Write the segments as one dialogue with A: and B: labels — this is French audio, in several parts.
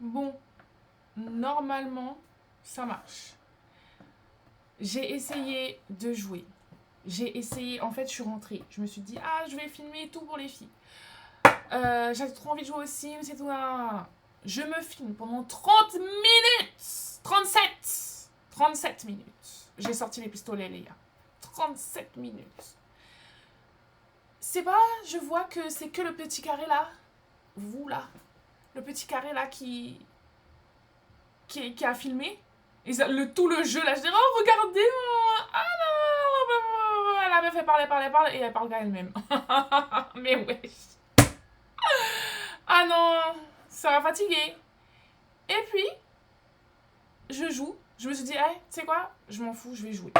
A: Bon, normalement, ça marche. J'ai essayé de jouer. J'ai essayé, en fait, je suis rentrée. Je me suis dit, ah, je vais filmer tout pour les filles. J'avais trop envie de jouer aux Sims et tout. Je me filme pendant 30 minutes. 37 minutes. J'ai sorti les pistolets, les gars. 37 minutes. C'est pas, je vois que c'est que le petit carré là. Vous là. Le petit carré là qui a filmé. Et ça, tout le jeu là, je dis, oh, regardez. Ah non. La meuf, elle parle. Et elle parle qu'à elle-même. Mais ouais. Ah non. Ça m'a fatiguée. Et puis, je joue. Je me suis dit, hey, tu sais quoi? Je m'en fous, je vais jouer.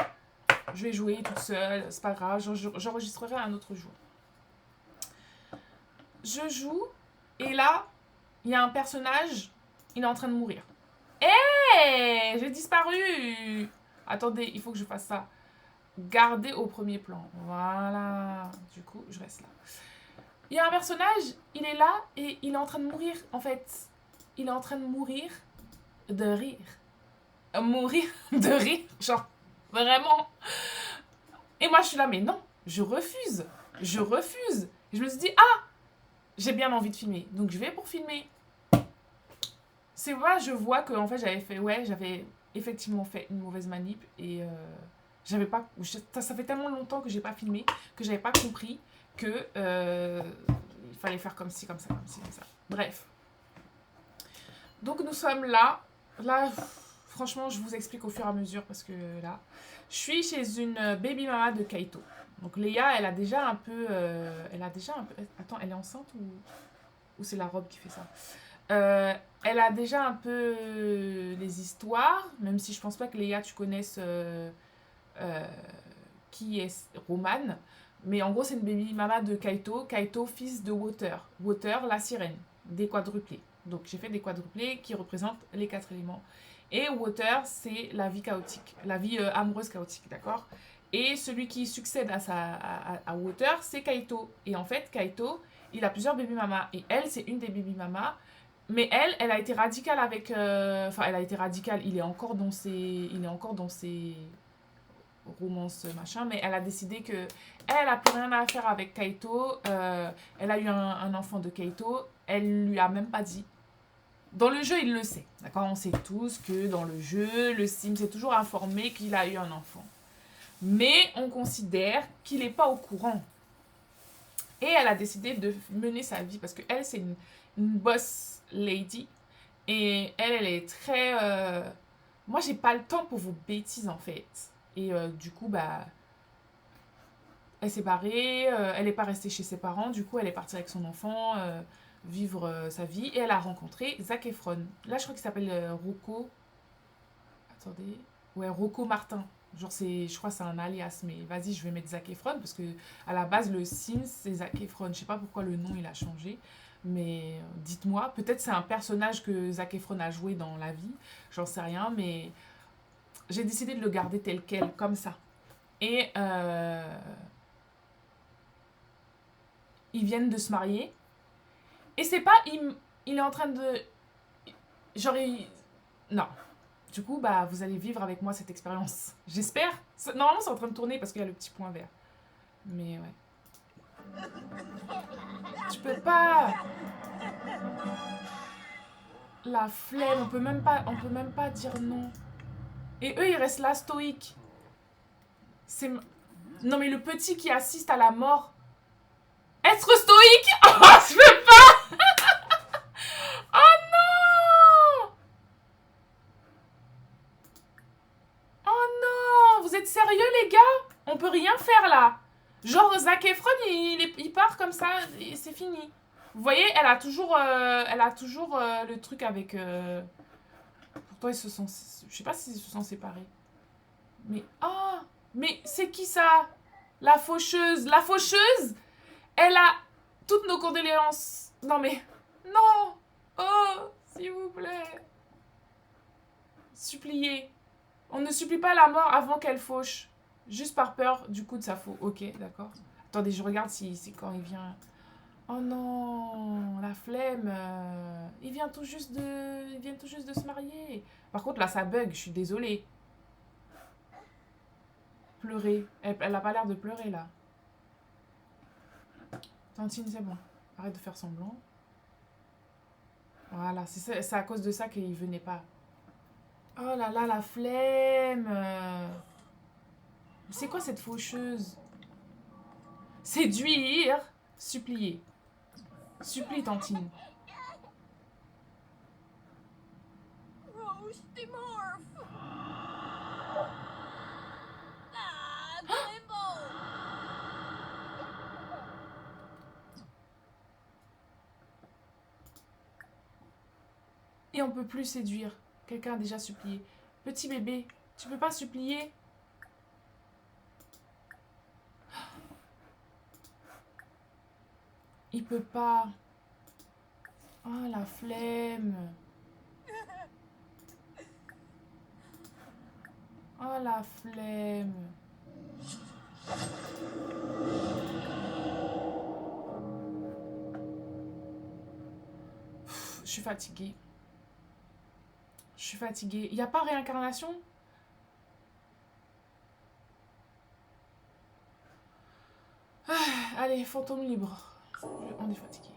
A: Je vais jouer toute seule, c'est pas grave, j'enregistrerai un autre jour. Je joue, et là, il y a un personnage, il est en train de mourir. Hé, j'ai disparu. Attendez, il faut que je fasse ça. Garder au premier plan. Voilà. Du coup, je reste là. Il y a un personnage, il est là, et il est en train de mourir, en fait. Il est en train de mourir de rire. Mourir de rire, genre, vraiment. Et moi, je suis là, mais non, je refuse. Je refuse. Et je me suis dit, ah, j'ai bien envie de filmer. Donc, je vais pour filmer. C'est vrai, je vois que, en fait, j'avais effectivement fait une mauvaise manip. Et j'avais pas. Ça fait tellement longtemps que j'ai pas filmé, que j'avais pas compris que il fallait faire comme ci, comme ça, comme ci, comme ça. Bref. Donc, nous sommes là. Là, franchement, je vous explique au fur et à mesure parce que là, je suis chez une baby mama de Kaito. Donc Léa, elle a déjà un peu... Attends, elle est enceinte ou c'est la robe qui fait ça? Elle a déjà un peu les histoires, même si je pense pas que Léa, tu connaisses euh, qui est Roman. Mais en gros, c'est une baby mama de Kaito. Kaito, fils de Water. Water, la sirène. Des quadruplés. Donc j'ai fait des quadruplés qui représentent les 4 éléments. Et Water, c'est la vie chaotique. La vie amoureuse chaotique, d'accord? Et celui qui succède à Water, c'est Kaito. Et en fait, Kaito, il a plusieurs baby mamas. Et elle, c'est une des baby mamas. Mais elle a été radicale avec... Enfin, elle a été radicale. Il est encore dans ses romance machin, mais elle a décidé que elle a plus rien à faire avec Kaito. Elle a eu un enfant de Kaito, elle lui a même pas dit. Dans le jeu, il le sait, d'accord? On sait tous que dans le jeu, le Sim s'est toujours informé qu'il a eu un enfant. Mais on considère qu'il n'est pas au courant. Et elle a décidé de mener sa vie parce qu'elle, c'est une boss lady. Et elle est très... Moi, j'ai pas le temps pour vos bêtises, en fait. Et du coup, bah, elle s'est barrée, elle n'est pas restée chez ses parents, du coup, elle est partie avec son enfant vivre sa vie et elle a rencontré Zac Efron. Là, je crois qu'il s'appelle Rocco. Attendez. Ouais, Rocco Martin. Genre, je crois que c'est un alias, mais vas-y, je vais mettre Zac Efron parce que à la base, le Sims, c'est Zac Efron. Je sais pas pourquoi le nom il a changé, mais dites-moi, peut-être c'est un personnage que Zac Efron a joué dans la vie, j'en sais rien, mais j'ai décidé de le garder tel quel, comme ça. Et ils viennent de se marier. Et c'est pas, il est en train de... Genre, non. Du coup, bah, vous allez vivre avec moi cette expérience. J'espère. Normalement, c'est en train de tourner parce qu'il y a le petit point vert. Mais ouais. Tu peux pas... La flemme, on peut même pas dire non. Et eux, ils restent là, stoïques. C'est... Non, mais le petit qui assiste à la mort... Être stoïque. Oh, je peux pas. Oh non. Oh non, vous êtes sérieux les gars? On peut rien faire là. Genre Zac Efron, il part comme ça, et c'est fini. Vous voyez, elle a toujours le truc avec... Pourtant, ils se sont... Je sais pas s'ils se sont séparés. Mais... Oh, mais c'est qui ça? La faucheuse. La faucheuse, elle a toutes nos condoléances. Non mais... Non. Oh, s'il vous plaît. Suppliez. On ne supplie pas la mort avant qu'elle fauche. Juste par peur du coup de sa faux. Ok, d'accord. Attendez, je regarde si quand il vient. Oh non, la flemme. Ils viennent tout juste de se marier. Par contre, là, ça bug, je suis désolée. Pleurer. Elle a pas l'air de pleurer, là. Tantine, c'est bon. Arrête de faire semblant. Voilà, c'est à cause de ça qu'il venait pas. Oh là là, la flemme. C'est quoi cette faucheuse? Séduire, supplier. Supplie, Tantine.
B: Roche de Morph. Ah, Glimbo.
A: Et on peut plus séduire. Quelqu'un a déjà supplié. Petit bébé, tu peux pas supplier? Il peut pas. Oh, la flemme. Oh, la flemme. Je suis fatiguée. Je suis fatiguée. Il n'y a pas réincarnation? Allez, fantôme libre. On est fatigué.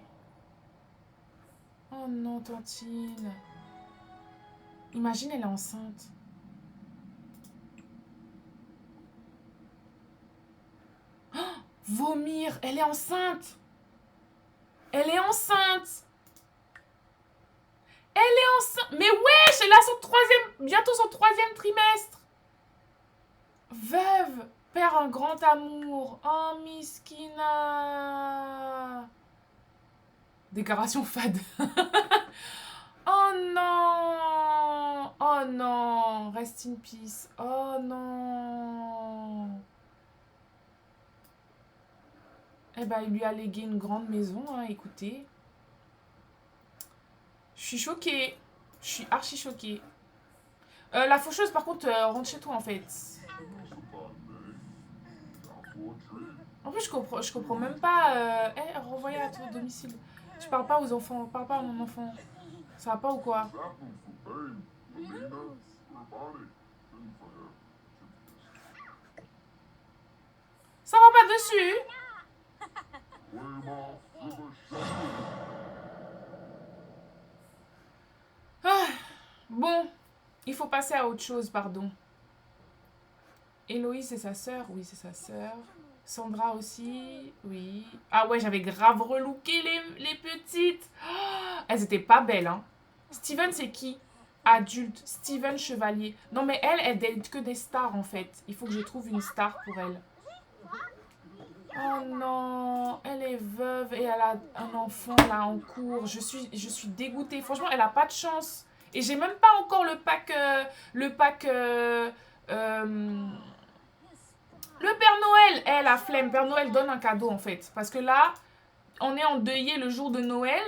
A: Oh non, Tantine. Imagine, elle est enceinte. Oh, vomir. Elle est enceinte. Elle est enceinte. Elle est enceinte. Mais wesh, elle a bientôt son 3e trimestre. Veuve. Perd un grand amour. Oh, Miskina. Déclaration fade. Oh non. Oh non. Rest in peace. Oh non. Eh ben, il lui a légué une grande maison, hein, écoutez. Je suis choquée. Je suis archi choquée. La faucheuse, par contre, rentre chez toi, en fait. En plus, je comprends même pas. Renvoyer à ton domicile. Tu parles pas aux enfants. Parle pas à mon enfant. Ça va pas ou quoi? Ça va pas dessus? Ah, bon, il faut passer à autre chose, pardon. Héloïse, c'est sa sœur? Oui, c'est sa sœur. Sandra aussi? Oui. Ah ouais, j'avais grave relooké les petites. Oh, elles étaient pas belles, hein. Steven, c'est qui? Adulte. Steven Chevalier. Non, mais elle date que des stars, en fait. Il faut que je trouve une star pour elle. Oh non, elle est veuve et elle a un enfant là en cours. Je suis dégoûtée. Franchement, elle a pas de chance. Et j'ai même pas encore le pack, le Père Noël. Elle, la flemme. Père Noël donne un cadeau en fait. Parce que là, on est endeuillé le jour de Noël.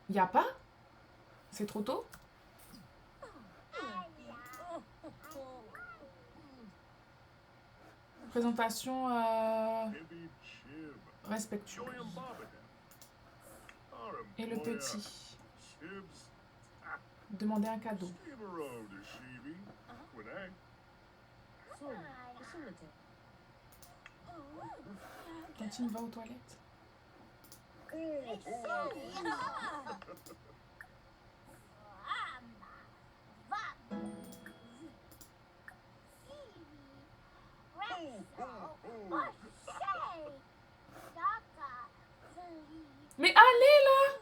A: Y a pas? C'est trop tôt? Présentation respectueuse. Et le petit. Demander un cadeau. Tantine va aux toilettes. Mais allez là!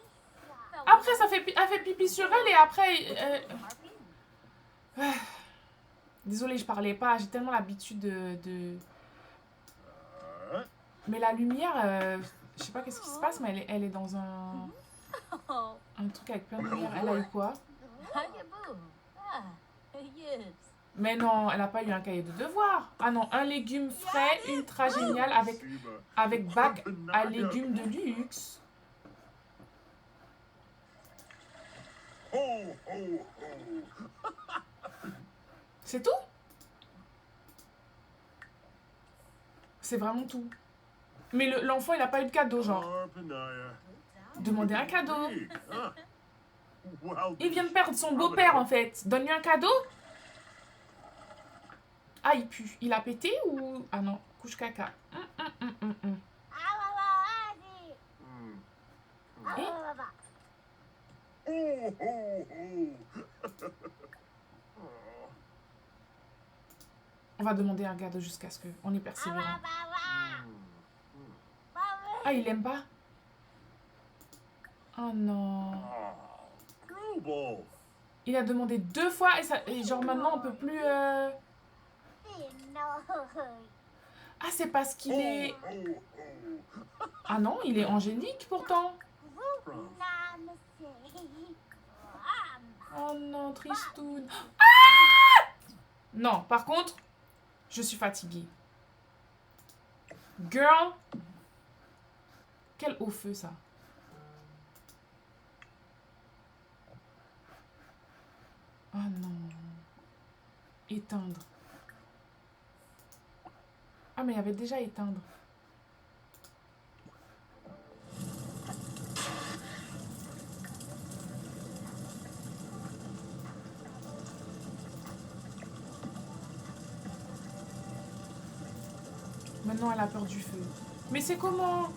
A: Après, elle fait pipi sur elle et après. Désolée, je parlais pas. J'ai tellement l'habitude de. Mais la lumière, je sais pas qu'est-ce qui se passe, mais elle est dans un truc avec plein de lumière. Elle a eu quoi? Mais non, elle a pas eu un cahier de devoir. Ah non, un légume frais, ultra génial avec bac à légumes de luxe. C'est tout? C'est vraiment tout. Mais l'enfant, il a pas eu de cadeau, genre. Demandez un cadeau. Il vient de perdre son beau-père, en fait. Donne-lui un cadeau. Ah, il pue. Il a pété ou... Ah non, couche caca. On va demander un cadeau jusqu'à ce qu'on est persévérant. Ah, il aime pas? Oh non. Il a demandé 2 fois et genre maintenant on peut plus... Ah, c'est parce qu'il est... Ah non, il est angélique pourtant. Oh non, tristoun. Ah! Non, par contre, je suis fatiguée. Girl. Quel haut feu ça. Oh non. Éteindre. Ah mais il y avait déjà éteindre. Maintenant elle a peur du feu. Mais c'est comment?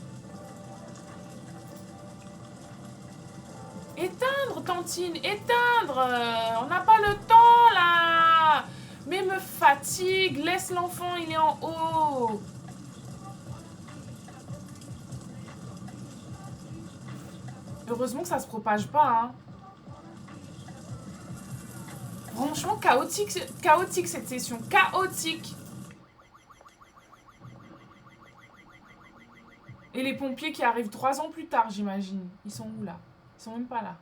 A: Éteindre, Tantine, éteindre. On n'a pas le temps, là. Mais me fatigue. Laisse l'enfant, il est en haut. Heureusement que ça se propage pas, hein. Franchement, chaotique cette session. Chaotique. Et les pompiers qui arrivent 3 ans plus tard, j'imagine. Ils sont où, là? Ils sont même pas là.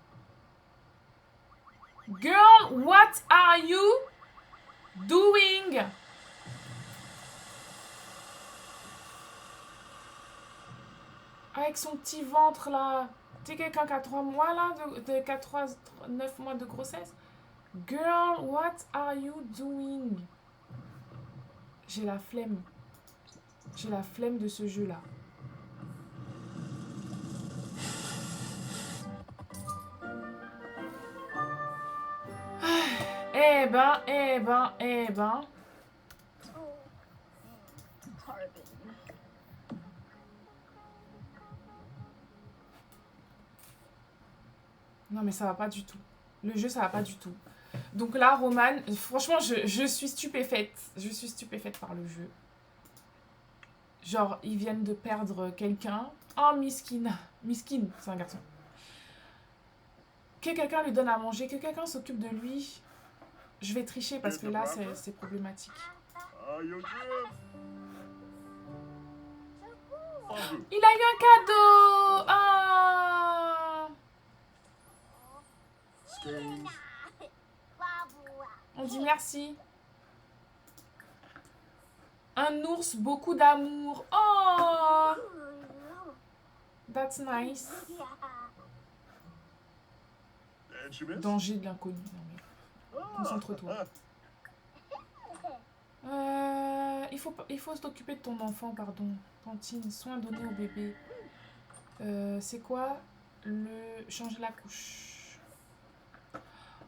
A: Girl, what are you doing? Avec son petit ventre là. Tu sais, quelqu'un qui a 3 mois là, 9 mois de grossesse. Girl, what are you doing? J'ai la flemme. J'ai la flemme de ce jeu là. Eh ben. Non mais ça va pas du tout. Le jeu ça va pas du tout. Donc là, Roman, franchement, je suis stupéfaite. Je suis stupéfaite par le jeu. Genre, ils viennent de perdre quelqu'un. Oh, miskin. Miskin, c'est un garçon. Que quelqu'un lui donne à manger, que quelqu'un s'occupe de lui. Je vais tricher parce que là, c'est problématique. Il a eu un cadeau. Ah. On dit merci. Un ours, beaucoup d'amour. Oh. That's nice. Danger de l'inconnu. Concentre-toi. Il faut s'occuper de ton enfant, pardon. Tantine, soin donné au bébé. C'est quoi? Changer la couche.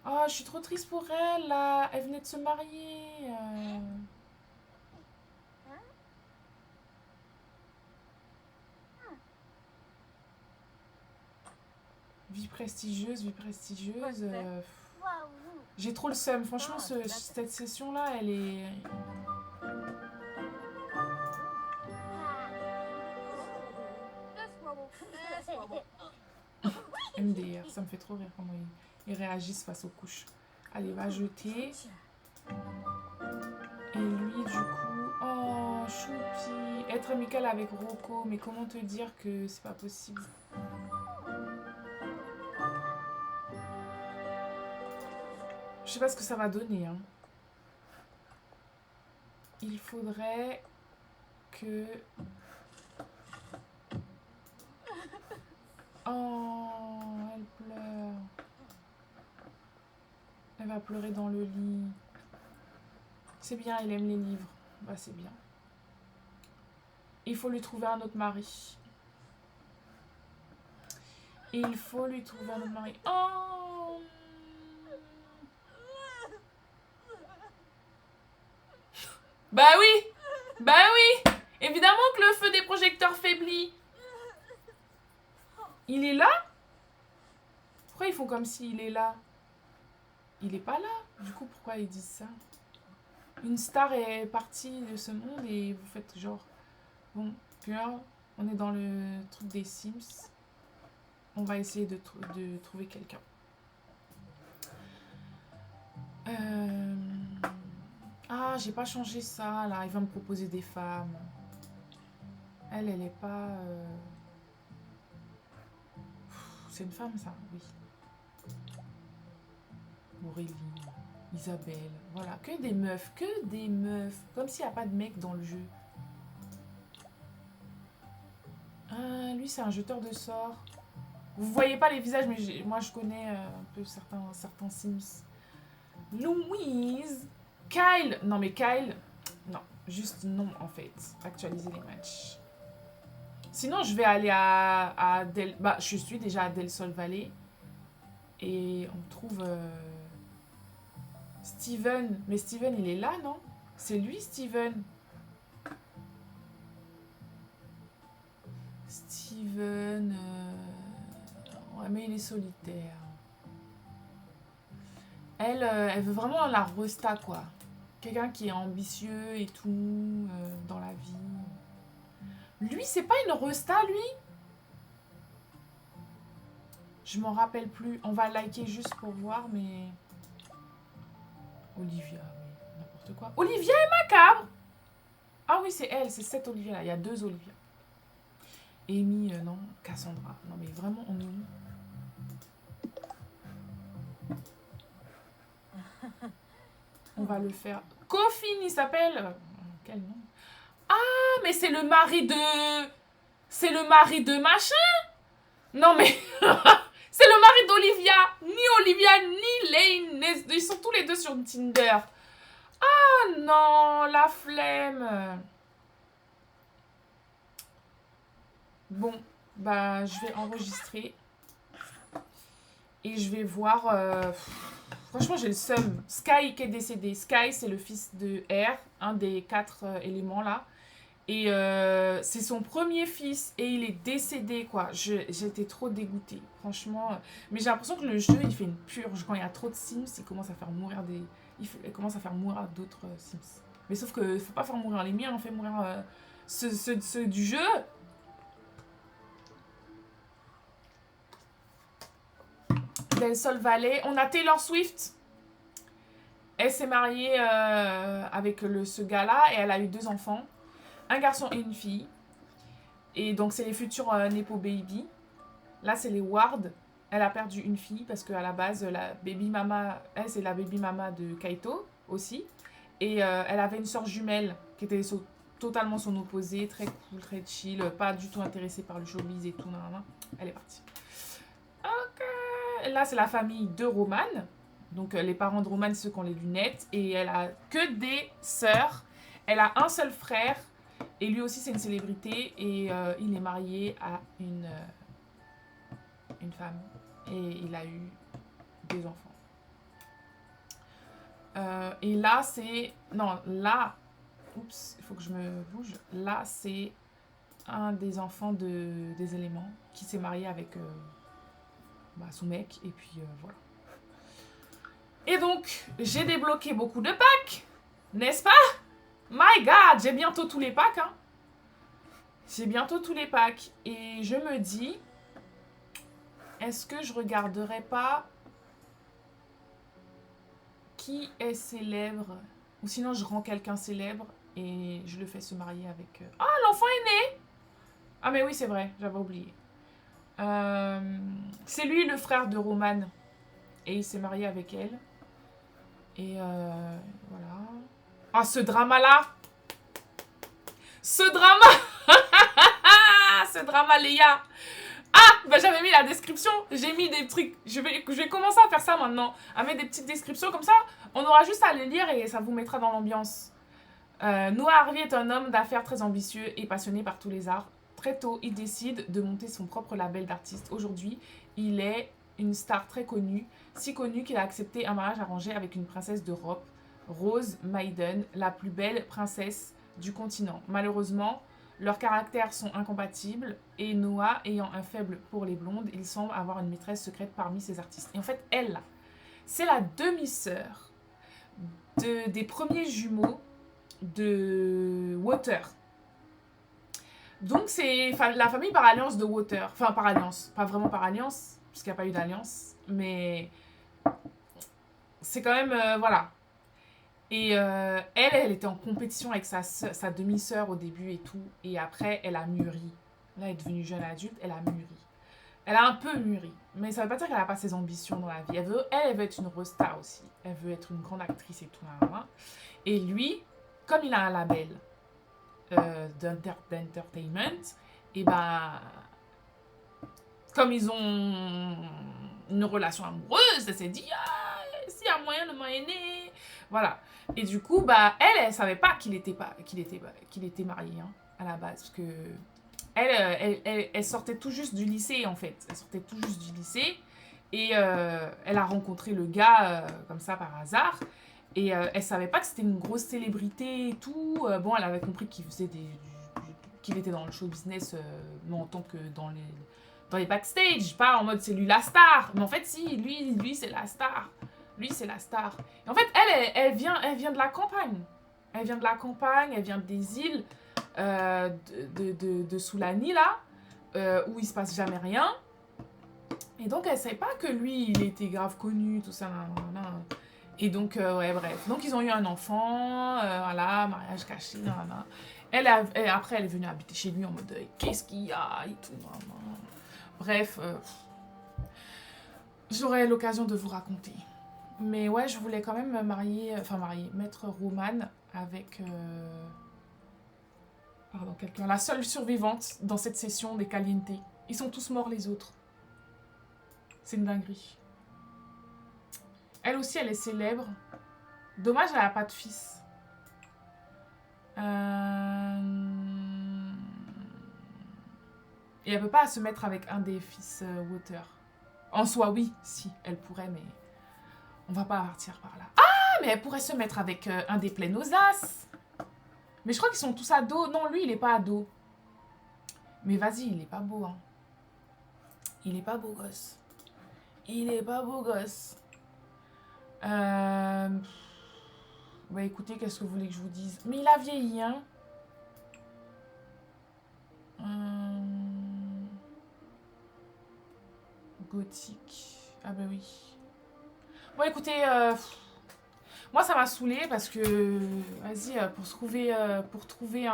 A: Oh, je suis trop triste pour elle, là. Elle venait de se marier. Vie prestigieuse. J'ai trop le seum. Franchement, cette session-là, elle est... MDR, ça me fait trop rire comment ils réagissent face aux couches. Allez, va jeter. Et lui, du coup... Oh, choupi. Être amical avec Rocco. Mais comment te dire que c'est pas possible? Je sais pas ce que ça va donner, hein. Il faudrait que... Oh, elle pleure. Elle va pleurer dans le lit. C'est bien, elle aime les livres. Bah, c'est bien. Il faut lui trouver un autre mari. Il faut lui trouver un autre mari. Oh! Bah oui! Bah oui! Évidemment que le feu des projecteurs faiblit. Il est là? Pourquoi ils font comme s'il est là? Il est pas là. Du coup, pourquoi ils disent ça? Une star est partie de ce monde et vous faites genre... Bon, girl, on est dans le truc des Sims. On va essayer de trouver quelqu'un. Ah, j'ai pas changé ça, là. Il va me proposer des femmes. Elle est pas... C'est une femme, ça, oui. Aurélie, Isabelle, voilà. Que des meufs, que des meufs. Comme s'il n'y a pas de mec dans le jeu. Ah, lui, c'est un jeteur de sorts. Vous voyez pas les visages, mais moi, je connais un peu certains Sims. Louise. Kyle. Non, mais Kyle... Non, juste non, en fait. Actualiser les matchs. Sinon, je vais aller à Del... Bah, je suis déjà à Del Sol Valley. Et on trouve... Steven. Mais Steven, il est là, non? C'est lui, Steven. Steven... Ouais, mais il est solitaire. Elle veut vraiment la resta, quoi. Quelqu'un qui est ambitieux et tout, dans la vie. Lui, c'est pas une resta, lui? Je m'en rappelle plus. On va liker juste pour voir, mais... Olivia, oui, n'importe quoi. Olivia est macabre! Ah oui, c'est elle, c'est cette Olivia-là. Il y a deux Olivia. Amy, non. Cassandra. Non, mais vraiment, on est où? On va le faire. Coffin, il s'appelle. Quel nom? Ah, mais c'est le mari de... C'est le mari de machin? Non, mais... C'est le mari d'Olivia. Ni Olivia, ni Lane. Ils sont tous les deux sur Tinder. Ah non, la flemme. Bon, bah, je vais enregistrer. Et je vais voir... Franchement, j'ai le seum. Sky qui est décédé. Sky, c'est le fils de R, un des 4 éléments là. Et c'est son premier fils et il est décédé, quoi. J'étais trop dégoûtée, franchement. Mais j'ai l'impression que le jeu, il fait une purge. Quand il y a trop de Sims, il commence à faire mourir il commence à faire mourir d'autres Sims. Mais sauf que faut pas faire mourir les miens, on fait mourir ceux du jeu. Del Sol Valley. On a Taylor Swift. Elle s'est mariée avec ce gars-là et elle a eu 2 enfants. Un garçon et une fille. Et donc, c'est les futurs Nepo Baby. Là, c'est les Ward. Elle a perdu une fille parce qu'à la base, la baby mama, elle, c'est la baby mama de Kaito aussi. Et elle avait une sœur jumelle qui était totalement son opposé, très cool, très chill, pas du tout intéressée par le showbiz et tout. Nan, nan. Elle est partie. Ok. Là, c'est la famille de Roman. Donc, les parents de Roman, ceux qui ont les lunettes. Et elle a que des sœurs. Elle a un seul frère. Et lui aussi, c'est une célébrité. Et il est marié à une femme. Et il a eu 2 enfants. Et là, c'est... Non, là... Oups, il faut que je me bouge. Là, c'est un des enfants des éléments qui s'est marié avec son mec. Et puis, voilà. Et donc, j'ai débloqué beaucoup de packs. N'est-ce pas? My God, j'ai bientôt tous les packs. Hein. J'ai bientôt tous les packs. Et je me dis... Est-ce que je regarderai pas qui est célèbre? Ou sinon, je rends quelqu'un célèbre et je le fais se marier avec... Ah, l'enfant est né! Ah, mais oui, c'est vrai, j'avais oublié. C'est lui, le frère de Roman. Et il s'est marié avec elle. Et voilà. Ah, ce drama-là! Ce drama! Ce drama, Léa! Ah, bah j'avais mis la description, j'ai mis des trucs, je vais commencer à faire ça maintenant, à mettre des petites descriptions comme ça, on aura juste à les lire et ça vous mettra dans l'ambiance. Noah Harvey est un homme d'affaires très ambitieux et passionné par tous les arts. Très tôt, il décide de monter son propre label d'artiste. Aujourd'hui, il est une star très connue, si connue qu'il a accepté un mariage arrangé avec une princesse d'Europe, Rose Maiden, la plus belle princesse du continent. Malheureusement, leurs caractères sont incompatibles et Noah, ayant un faible pour les blondes, il semble avoir une maîtresse secrète parmi ses artistes. Et en fait, elle, là, c'est la demi-sœur des premiers jumeaux de Water. Donc c'est la famille par alliance de Water. Enfin par alliance, pas vraiment par alliance, puisqu'il n'y a pas eu d'alliance, mais c'est quand même, voilà. Et elle était en compétition avec sa demi-sœur au début et tout, et après elle a mûri. Là elle est devenue jeune adulte, elle a mûri. Elle a un peu mûri, mais ça veut pas dire qu'elle n'a pas ses ambitions dans la vie. Elle veut être une rockstar aussi. Elle veut être une grande actrice et tout. Et lui, comme il a un label d'entertainment, et ben, comme ils ont une relation amoureuse, elle s'est dit, ah, s'il y a moyen de m'aider. Voilà. Et du coup, bah, elle savait pas qu'il était marié hein, à la base. Parce que elle sortait tout juste du lycée, en fait. Elle sortait tout juste du lycée. Et elle a rencontré le gars comme ça par hasard. Et elle savait pas que c'était une grosse célébrité et tout. Bon, elle avait compris qu'il faisait qu'il était dans le show business, mais en tant que dans les backstage, pas en mode c'est lui la star. Mais en fait, si, lui c'est la star. Lui, c'est la star. Et en fait, elle vient de la campagne. Elle vient de la campagne, elle vient des îles de Soulani, là, où il se passe jamais rien. Et donc, elle savait pas que lui, il était grave connu, tout ça. Et donc, ouais, bref. Donc, ils ont eu un enfant, voilà, mariage caché, après, elle est venue habiter chez lui en mode qu'est-ce qu'il y a et tout. Bref, j'aurai l'occasion de vous raconter. Mais ouais, je voulais quand même mettre Roman avec quelqu'un, la seule survivante dans cette session des Caliente. Ils sont tous morts les autres. C'est une dinguerie. Elle aussi, elle est célèbre. Dommage, elle n'a pas de fils. Et elle peut pas se mettre avec un des fils Water. En soi, oui, si, elle pourrait, mais on va pas partir par là. Ah, mais elle pourrait se mettre avec un des Plenosas. Mais je crois qu'ils sont tous ados. Non, lui, il est pas ado. Mais vas-y, il est pas beau, hein. Il est pas beau gosse. Il est pas beau gosse. Bah écoutez, qu'est-ce que vous voulez que je vous dise? Mais il a vieilli, hein. Gothique. Ah bah oui. Bon écoutez, moi ça m'a saoulée parce que, vas-y, pour trouver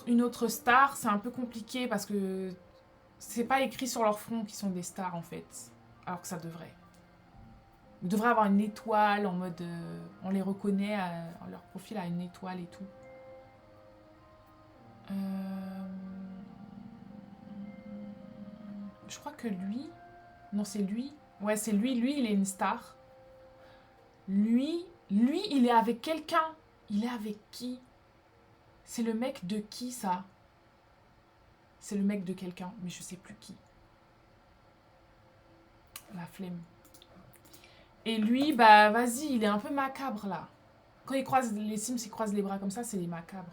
A: une autre star, c'est un peu compliqué parce que c'est pas écrit sur leur front qu'ils sont des stars en fait, alors que ça devrait. Ils devraient avoir une étoile en mode, on les reconnaît, leur profil a une étoile et tout. Je crois que lui, non c'est lui, ouais c'est lui, il est une star. Lui, il est avec quelqu'un. Il est avec qui? C'est le mec de qui, ça? C'est le mec de quelqu'un, mais je sais plus qui. La flemme. Et lui, bah vas-y, il est un peu macabre, là. Quand il croise les Sims, il croise les bras comme ça, c'est les macabres.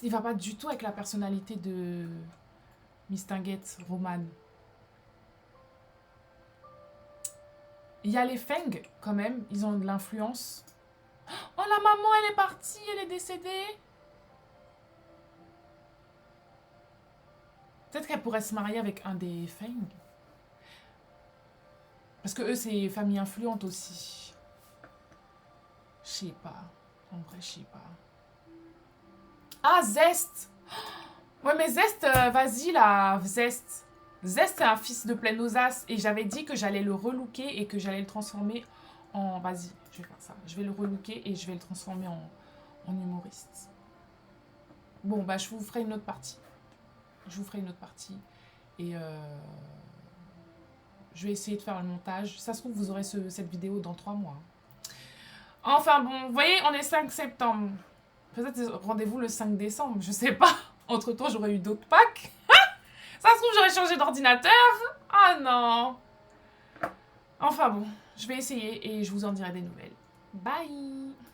A: Il va pas du tout avec la personnalité de Mistinguette, Roman. Il y a les Feng, quand même. Ils ont de l'influence. Oh, la maman, elle est partie. Elle est décédée. Peut-être qu'elle pourrait se marier avec un des Feng. Parce que eux, c'est famille influente aussi. Je sais pas. En vrai, je sais pas. Ah, Zest. Ouais, mais Zest, vas-y, là. Zest. Zest, c'est un fils de Plenosas. Et j'avais dit que j'allais le relooker et que j'allais le transformer en... Vas-y, je vais faire ça. Je vais le relooker et je vais le transformer en humoriste. Bon, bah, je vous ferai une autre partie. Et je vais essayer de faire le montage. Ça se trouve, vous aurez cette vidéo dans 3 mois. Enfin bon, vous voyez, on est 5 septembre. Peut-être rendez-vous le 5 décembre, je sais pas. Entre-temps, j'aurais eu d'autres packs. Ça se trouve, j'aurais changé d'ordinateur. Ah non. Enfin bon, je vais essayer et je vous en dirai des nouvelles. Bye.